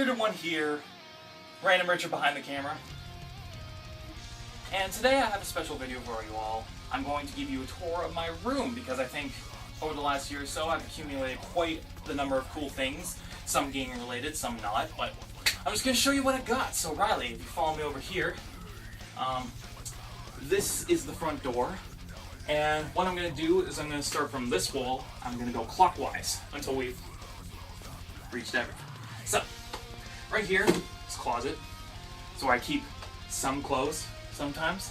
Bearded One here, Random Richard behind the camera. And today I have a special video for you all. I'm going to give you a tour of my room because I think over the last year or so I've accumulated quite the number of cool things. Some gaming related, some not, but I'm just going to show you what I got. So Riley, if you follow me over here, this is the front door. And what I'm going to do is I'm going to start from this wall. I'm going to go clockwise until we've reached everything. So, right here is closet. It's where I keep some clothes sometimes.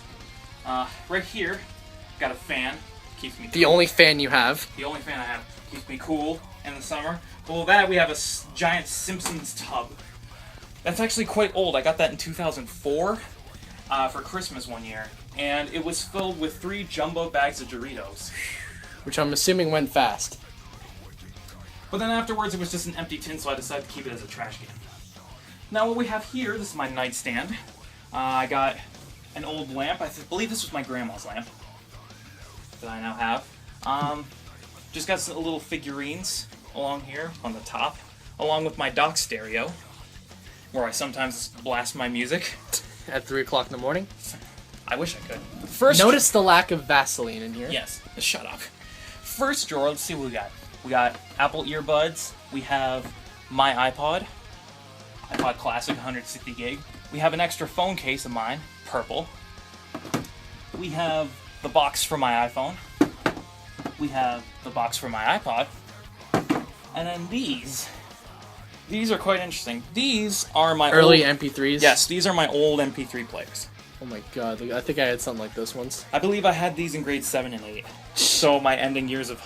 Right here, got a fan. Keeps me cool. The only fan you have. The only fan I have. Keeps me cool in the summer. Below that, we have a giant Simpsons tub. That's actually quite old. I got that in 2004 for Christmas one year. And it was filled with 3 jumbo bags of Doritos. Which I'm assuming went fast. But then afterwards it was just an empty tin, so I decided to keep it as a trash can. Now what we have here, this is my nightstand. I got an old lamp. I believe this was my grandma's lamp that I now have. Just got some little figurines along here on the top, along with my dock stereo, where I sometimes blast my music. At 3 o'clock in the morning? I wish I could. First, notice the lack of Vaseline in here. yes, shut up. First drawer, let's see what we got. We got Apple earbuds. We have my iPod Classic 160 gig. We have an extra phone case of mine, purple. We have the box for my iPhone. We have the box for my iPod. And then these are quite interesting. These are my early old, MP3s? Yes, these are my old MP3 players. Oh my god, I think I had something like this once. I believe I had these in grade 7 and 8. So my ending years of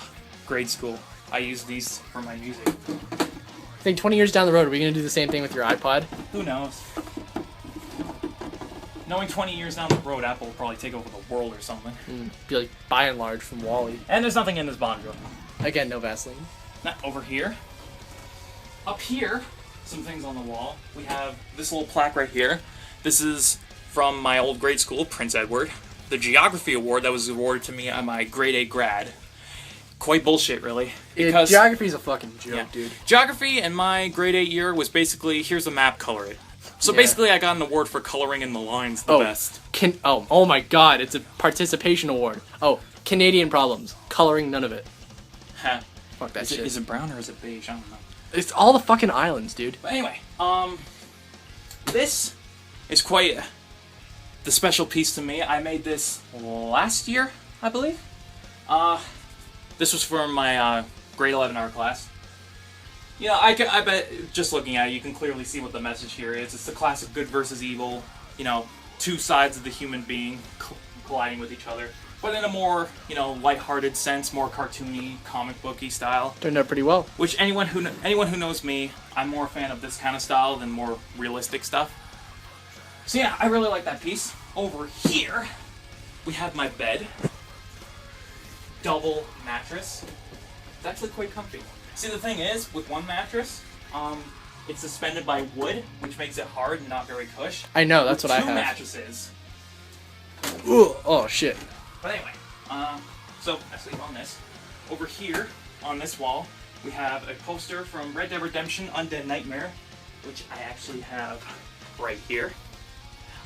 grade school, I used these for my music. I think 20 years down the road, are we going to do the same thing with your iPod? Who knows? Knowing 20 years down the road, Apple will probably take over the world or something. Be like By and Large from WALL-E. And there's nothing in this bond room. Again, no Vaseline. Not over here. Up here, some things on the wall. We have this little plaque right here. This is from my old grade school, Prince Edward. The Geography Award that was awarded to me on my grade 8 grad. Quite bullshit, really. Because Geography's a fucking joke, dude. Geography in my grade 8 year was basically, here's a map, color it. So basically I got an award for coloring in the lines the best. Oh my god, it's a participation award. Oh, Canadian problems. Coloring none of it. Ha. Fuck that shit. Is it brown or is it beige? I don't know. It's all the fucking islands, dude. But anyway, this is quite the special piece to me. I made this last year, I believe. This was from my grade 11 art class. You know, I bet just looking at it, you can clearly see what the message here is. It's the classic good versus evil, you know, 2 sides of the human being colliding with each other. But in a more, you know, lighthearted sense, more cartoony, comic booky style. Turned out pretty well. Which anyone who knows me, I'm more a fan of this kind of style than more realistic stuff. So yeah, I really like that piece. Over here, we have my bed. Double mattress. It's actually quite comfy. See, the thing is, with one mattress, it's suspended by wood, which makes it hard and not very cush. I know, that's with what I have. 2 mattresses. Ooh, oh shit. But anyway, so I sleep on this. Over here, on this wall, we have a poster from Red Dead Redemption Undead Nightmare, which I actually have right here.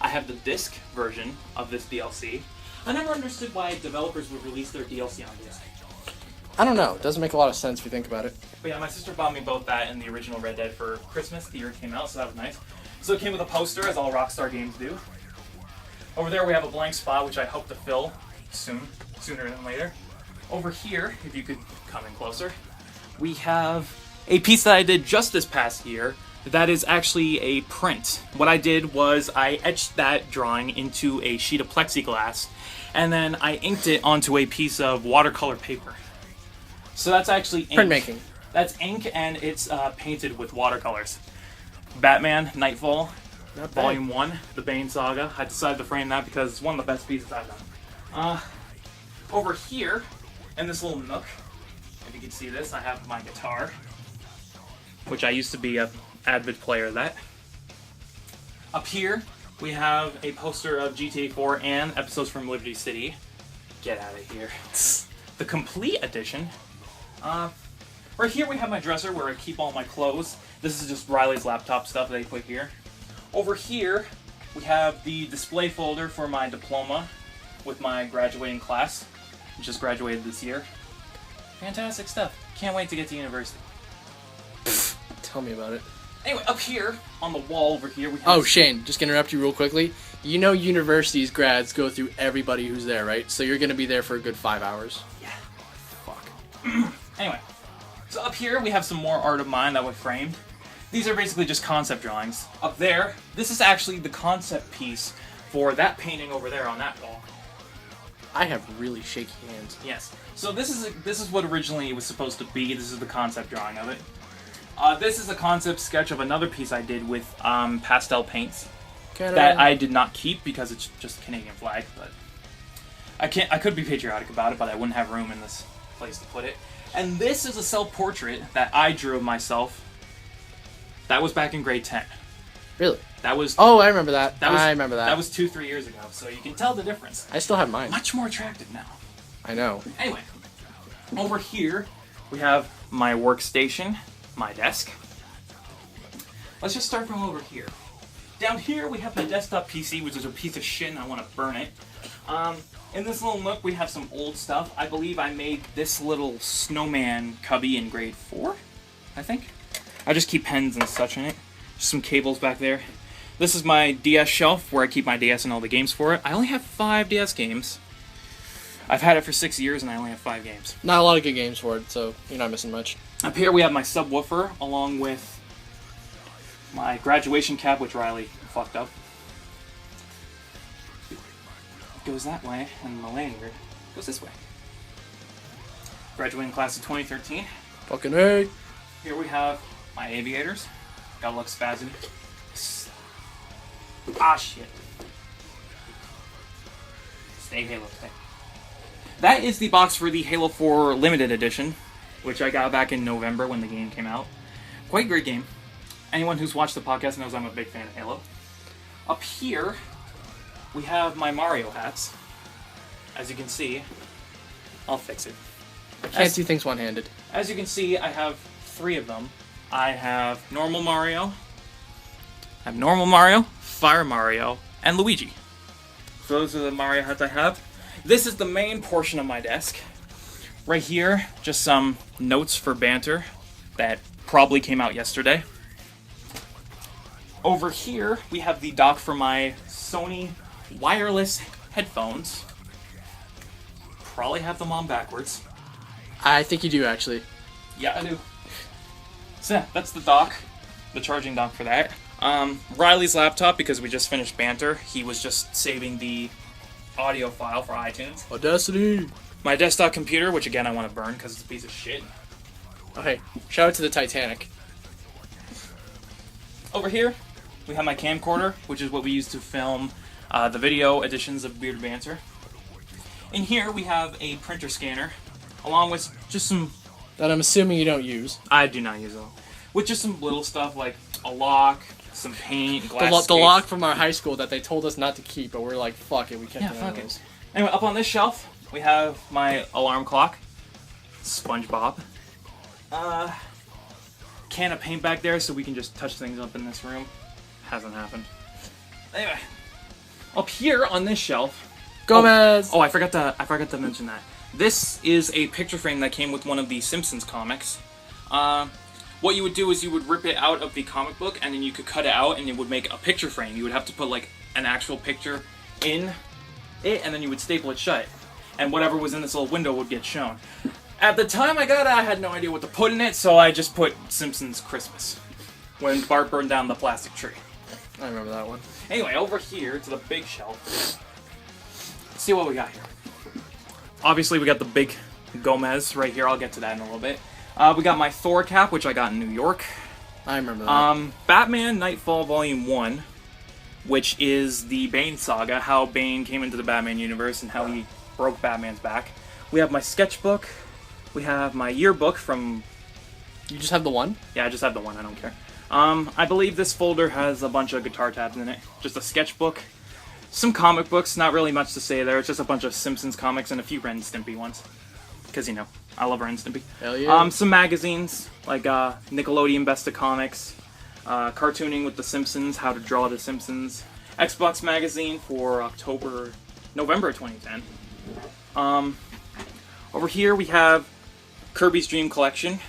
I have the disc version of this DLC. I never understood why developers would release their DLC on disc. I don't know. It doesn't make a lot of sense if you think about it. But yeah, my sister bought me both that and the original Red Dead for Christmas the year it came out, so that was nice. So it came with a poster, as all Rockstar games do. Over there we have a blank spot, which I hope to fill sooner than later. Over here, if you could come in closer, we have a piece that I did just this past year. That is actually a print. What I did was I etched that drawing into a sheet of plexiglass, and then I inked it onto a piece of watercolor paper. So that's actually ink. Printmaking. That's ink, and it's painted with watercolors. Batman, Nightfall, Volume 1, The Bane Saga. I decided to frame that because it's one of the best pieces I've done. Over here, in this little nook, if you can see this, I have my guitar, which I used to be an avid player of that. Up here, we have a poster of GTA 4 and episodes from Liberty City. Get out of here. The complete edition. Right here we have my dresser where I keep all my clothes. This is just Riley's laptop stuff that he put here. Over here, we have the display folder for my diploma with my graduating class, which just graduated this year. Fantastic stuff. Can't wait to get to university. Tell me about it. Anyway, up here, on the wall over here, we have... Oh, Shane, just gonna interrupt you real quickly. You know universities grads go through everybody who's there, right? So you're gonna be there for a good 5 hours. Yeah. Fuck. Anyway, so up here we have some more art of mine that were framed. These are basically just concept drawings. Up there, this is actually the concept piece for that painting over there on that wall. I have really shaky hands. Yes. So this is what originally it was supposed to be. This is the concept drawing of it. This is a concept sketch of another piece I did with pastel paints that I did not keep because it's just a Canadian flag. But I could be patriotic about it, but I wouldn't have room in this place to put it. And this is a self-portrait that I drew of myself. That was back in grade 10. Really? That was. Oh, I remember that. I remember that. That was 2-3 years ago, so you can tell the difference. I still have mine. Much more attractive now. I know. Anyway, over here we have my workstation, my desk. Let's just start from over here. Down here we have my desktop PC, which is a piece of shit and I want to burn it. In this little nook we have some old stuff. I believe I made this little snowman cubby in grade 4, I think. I just keep pens and such in it. Just some cables back there. This is my DS shelf where I keep my DS and all the games for it. I only have 5 DS games. I've had it for 6 years and I only have 5 games. Not a lot of good games for it, so you're not missing much. Up here we have my subwoofer along with my graduation cap, which Riley fucked up. It goes that way, and the lanyard goes this way. Graduating class of 2013. Fucking A. Here we have my aviators. Gotta look spazzy. Ah, shit. Stay Halo, stay. That is the box for the Halo 4 Limited Edition, which I got back in November when the game came out. Quite a great game. Anyone who's watched the podcast knows I'm a big fan of Halo. Up here, we have my Mario hats. As you can see, I'll fix it. I can't do things one-handed. As you can see, I have 3 of them. I have normal Mario, Fire Mario, and Luigi. So those are the Mario hats I have. This is the main portion of my desk. Right here, just some notes for banter that probably came out yesterday. Over here, we have the dock for my Sony wireless headphones. Probably have them on backwards. I think you do, actually. Yeah, I do. So yeah, that's the dock, the charging dock for that. Riley's laptop, because we just finished banter, he was just saving the audio file for iTunes. Audacity! My desktop computer, which again I want to burn because it's a piece of shit. Okay, shout out to the Titanic. Over here, we have my camcorder, which is what we use to film the video editions of Bearded Banter. In here, we have a printer scanner, along with just some... That I'm assuming you don't use. I do not use them. With just some little stuff like a lock, some paint, glass The lock from our high school that they told us not to keep, but we're like, fuck it, we kept it. Fuck it. Anyway, up on this shelf, we have my alarm clock, SpongeBob, can of paint back there so we can just touch things up in this room. Hasn't happened. Anyway, up here on this shelf, Gomez! I forgot to mention that. This is a picture frame that came with one of the Simpsons comics. What you would do is you would rip it out of the comic book and then you could cut it out and it would make a picture frame. You would have to put like an actual picture in it and then you would staple it shut. And whatever was in this little window would get shown. At the time I got it, I had no idea what to put in it, so I just put Simpsons Christmas. When Bart burned down the plastic tree. I remember that one. Anyway, over here to the big shelf. Let's see what we got here. Obviously, we got the big Gomez right here. I'll get to that in a little bit. We got my Thor cap, which I got in New York. I remember that. Batman Nightfall Volume 1, which is the Bane saga, how Bane came into the Batman universe and how he broke Batman's back. We have my sketchbook. We have my yearbook from... You just have the one? Yeah, I just have the one. I don't care. I believe this folder has a bunch of guitar tabs in it. Just a sketchbook. Some comic books, not really much to say there. It's just a bunch of Simpsons comics and a few Ren and Stimpy ones. because, you know, I love Ren and Stimpy. Hell yeah. Some magazines, like Nickelodeon Best of Comics, cartooning with The Simpsons, How to Draw The Simpsons, Xbox Magazine for November 2010. Over here we have Kirby's Dream Collection,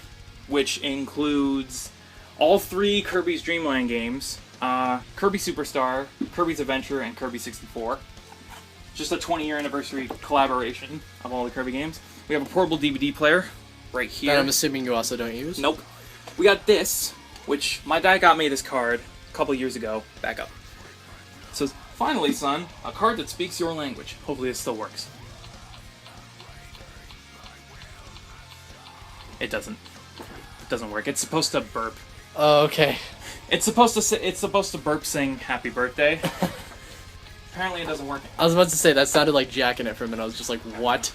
which includes all 3 Kirby's Dream Land games, Kirby Superstar, Kirby's Adventure, and Kirby 64. Just a 20-year anniversary collaboration of all the Kirby games. We have a portable DVD player right here. That I'm assuming you also don't use? Nope. We got this, which my dad got me this card a couple years ago. Back up. It says, "Finally, son, a card that speaks your language." Hopefully this still works. It doesn't. It doesn't work. It's supposed to burp. Oh, okay. It's supposed to burp sing "Happy Birthday." Apparently it doesn't work. I was about to say, that sounded like jacking it for a minute. I was just like, what?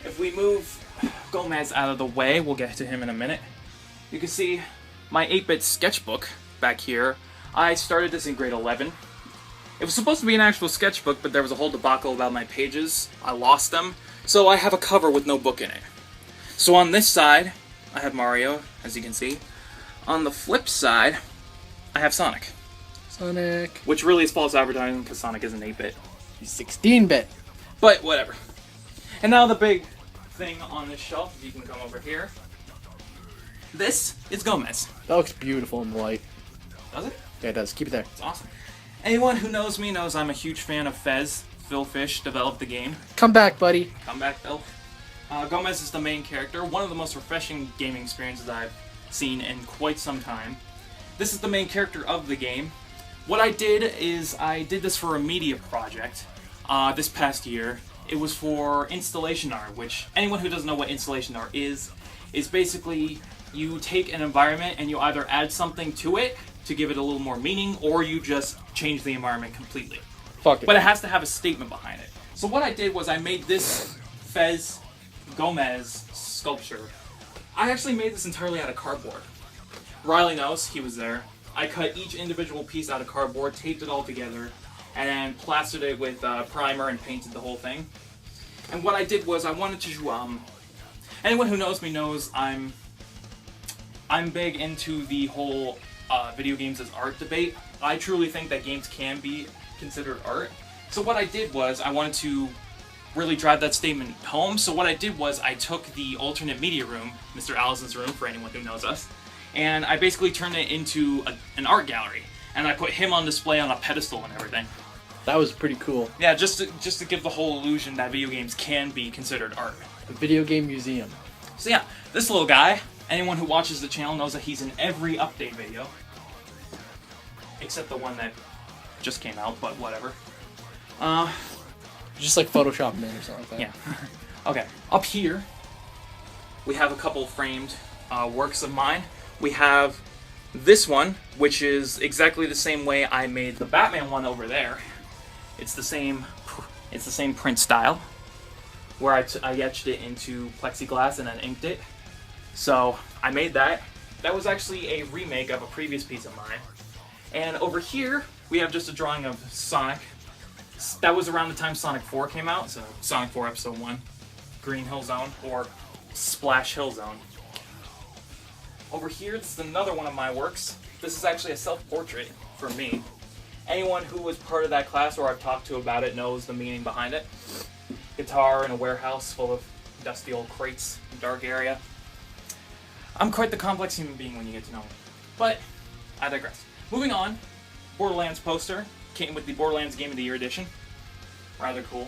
If we move Gomez out of the way, we'll get to him in a minute. You can see my 8-bit sketchbook back here. I started this in grade 11. It was supposed to be an actual sketchbook, but there was a whole debacle about my pages. I lost them, so I have a cover with no book in it. So on this side, I have Mario, as you can see. On the flip side, I have Sonic. Sonic. Which really is false advertising, because Sonic is an 8-bit. He's 16-bit. But whatever. And now the big thing on this shelf, if you can come over here. This is Gomez. That looks beautiful in the light. Does it? Yeah, it does. Keep it there. It's awesome. Anyone who knows me knows I'm a huge fan of Fez. Phil Fish developed the game. Come back, buddy. Come back, Phil. Gomez is the main character. One of the most refreshing gaming experiences I've seen in quite some time. This is the main character of the game. What I did is I did this for a media project this past year. It was for installation art, which anyone who doesn't know what installation art is basically you take an environment and you either add something to it to give it a little more meaning, or you just change the environment completely. Fuck it. But it has to have a statement behind it. So what I did was I made this Fez Gomez sculpture. I actually made this entirely out of cardboard. Riley knows, he was there. I cut each individual piece out of cardboard, taped it all together, and then plastered it with primer and painted the whole thing. And what I did was I wanted to, anyone who knows me knows I'm big into the whole video games as art debate. I truly think that games can be considered art. So what I did was I wanted to really drive that statement home. So what I did was I took the alternate media room, Mr. Allison's room for anyone who knows us, and I basically turned it into an art gallery. And I put him on display on a pedestal and everything. That was pretty cool. Yeah, just to give the whole illusion that video games can be considered art. A video game museum. So yeah, this little guy, anyone who watches the channel knows that he's in every update video. Except the one that just came out, but whatever. Just like Photoshop in or something like that. Yeah. Okay, up here, we have a couple framed works of mine. We have this one, which is exactly the same way I made the Batman one over there. It's the same print style, where I etched it into plexiglass and then inked it. So I made that. That was actually a remake of a previous piece of mine. And over here, we have just a drawing of Sonic. That was around the time Sonic 4 came out, so Sonic 4 Episode 1, Green Hill Zone, or Splash Hill Zone. Over here, this is another one of my works. This is actually a self-portrait for me. Anyone who was part of that class or I've talked to about it knows the meaning behind it. Guitar in a warehouse full of dusty old crates, dark area. I'm quite the complex human being when you get to know me. But, I digress. Moving on, Borderlands poster. Came with the Borderlands Game of the Year edition. Rather cool.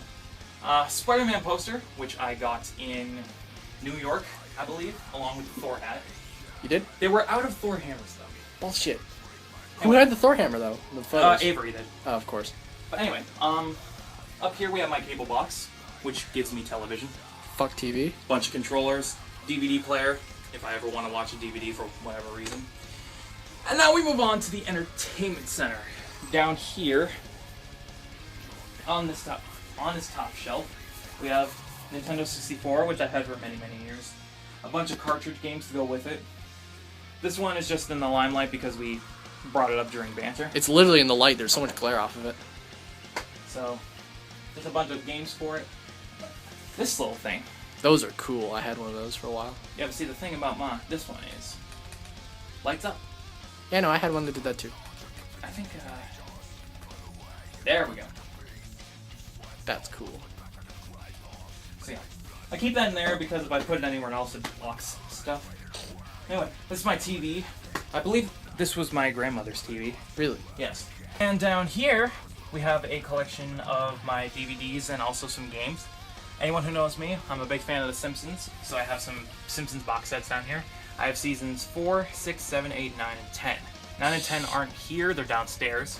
Spider-Man poster, which I got in New York, I believe, along with the Thor hat. You did? They were out of Thor hammers, though. Bullshit. Who had the Thor hammer, though? The photos? Avery did. Oh, of course. But anyway, up here we have my cable box, which gives me television. Fuck TV. Bunch of controllers, DVD player, if I ever want to watch a DVD for whatever reason. And now we move on to the entertainment center. Down here, on this top shelf, we have Nintendo 64, which I've had for many, many years. A bunch of cartridge games to go with it. This one is just in the limelight because we brought it up during banter. It's literally in the light. There's so much glare off of it. So, there's a bunch of games for it. This little thing. Those are cool. I had one of those for a while. Yeah, but see, the thing about this one is, lights up. Yeah, no, I had one that did that too. I think, there we go. That's cool. So yeah, I keep that in there because if I put it anywhere else, it blocks stuff. Anyway, this is my TV. I believe this was my grandmother's TV. Really? Yes. And down here, we have a collection of my DVDs and also some games. Anyone who knows me, I'm a big fan of The Simpsons, so I have some Simpsons box sets down here. I have seasons 4, 6, 7, 8, 9, and 10. 9 and 10 aren't here, they're downstairs.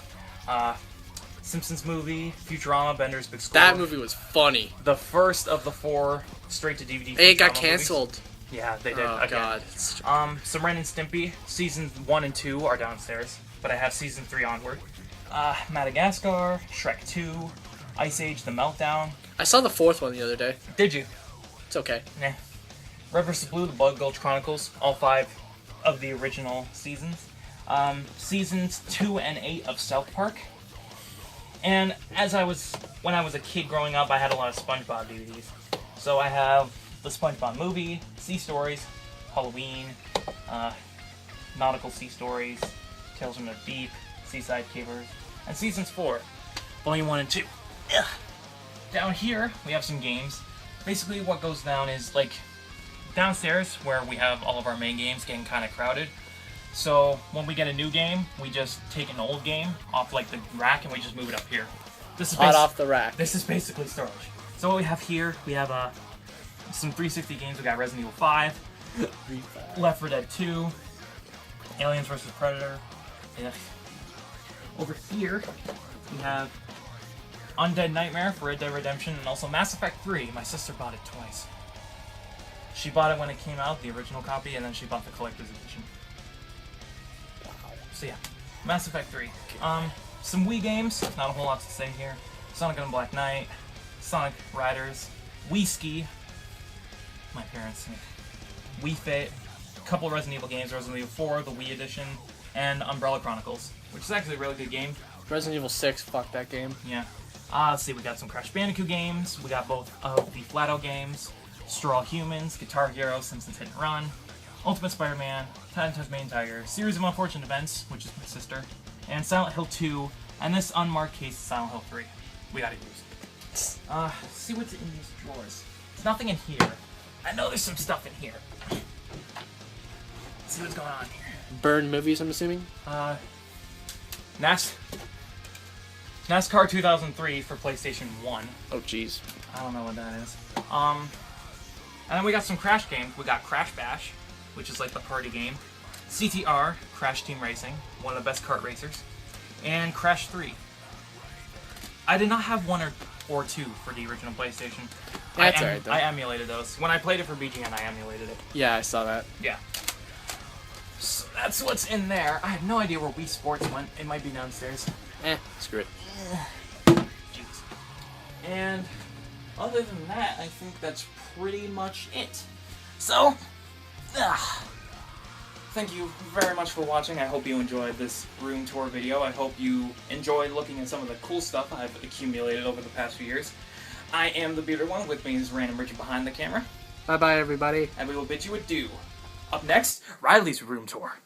Simpsons movie, Futurama, Bender's Big Score. That movie was funny. The first of the 4 straight-to-DVD It got Futurama canceled. movies. Yeah, they did. Oh, again. God. Some Ren and Stimpy, seasons 1 and 2 are downstairs, but I have season 3 onward. Madagascar, Shrek 2, Ice Age, The Meltdown. I saw the 4th one the other day. Did you? It's okay. Nah. Red vs. Blue, The Blood Gulch Chronicles, all 5 of the original seasons. Seasons 2 and 8 of South Park. And when I was a kid growing up, I had a lot of SpongeBob DVDs. So I have the SpongeBob movie, Sea Stories, Halloween, Nautical Sea Stories, Tales from the Deep, Seaside Cavers, and Seasons 4, Volume 1 and 2. Ugh. Down here, we have some games. Basically, what goes down is, like, downstairs, where we have all of our main games getting kind of crowded. So, when we get a new game, we just take an old game off, like, the rack, and we just move it up here. This is Hot off the rack. This is basically storage. So what we have here, we have some 360 games. We got Resident Evil 5, Left 4 Dead 2, Aliens vs. Predator. Ugh. Over here, we have Undead Nightmare for Red Dead Redemption, and also Mass Effect 3. My sister bought it twice. She bought it when it came out, the original copy, and then she bought the collector's edition. So yeah, Mass Effect 3. Some Wii games, not a whole lot to say here. Sonic and Black Knight, Sonic Riders, Wii Ski, my parents, Wii Fit, a couple of Resident Evil games, Resident Evil 4, the Wii Edition, and Umbrella Chronicles, which is actually a really good game. Resident Evil 6, fuck that game. Yeah. Let's see, we got some Crash Bandicoot games, we got both of the Flat-Out games, Straw Humans, Guitar Hero, Simpsons Hit and Run, Ultimate Spider-Man, Titan Tasmanian Tiger, Series of Unfortunate Events, which is my sister, and Silent Hill 2, and this unmarked case, Silent Hill 3. We gotta use. See what's in these drawers. There's nothing in here. I know there's some stuff in here. Let's see what's going on here. Burn movies, I'm assuming? NASCAR 2003 for PlayStation 1. Oh, jeez. I don't know what that is. And then we got some Crash games. We got Crash Bash, which is like the party game. CTR, Crash Team Racing, one of the best kart racers. And Crash 3. I did not have 1 or 2 for the original PlayStation. That's alright, though. I emulated those. When I played it for BGN, I emulated it. Yeah, I saw that. Yeah. So that's what's in there. I have no idea where Wii Sports went. It might be downstairs. Screw it. Jeez. And other than that, I think that's pretty much it. So, thank you very much for watching. I hope you enjoyed this room tour video. I hope you enjoyed looking at some of the cool stuff I've accumulated over the past few years. I am the Bearded One. With me is Random Richard behind the camera. Bye-bye, everybody. And we will bid you adieu. Up next, Riley's room tour.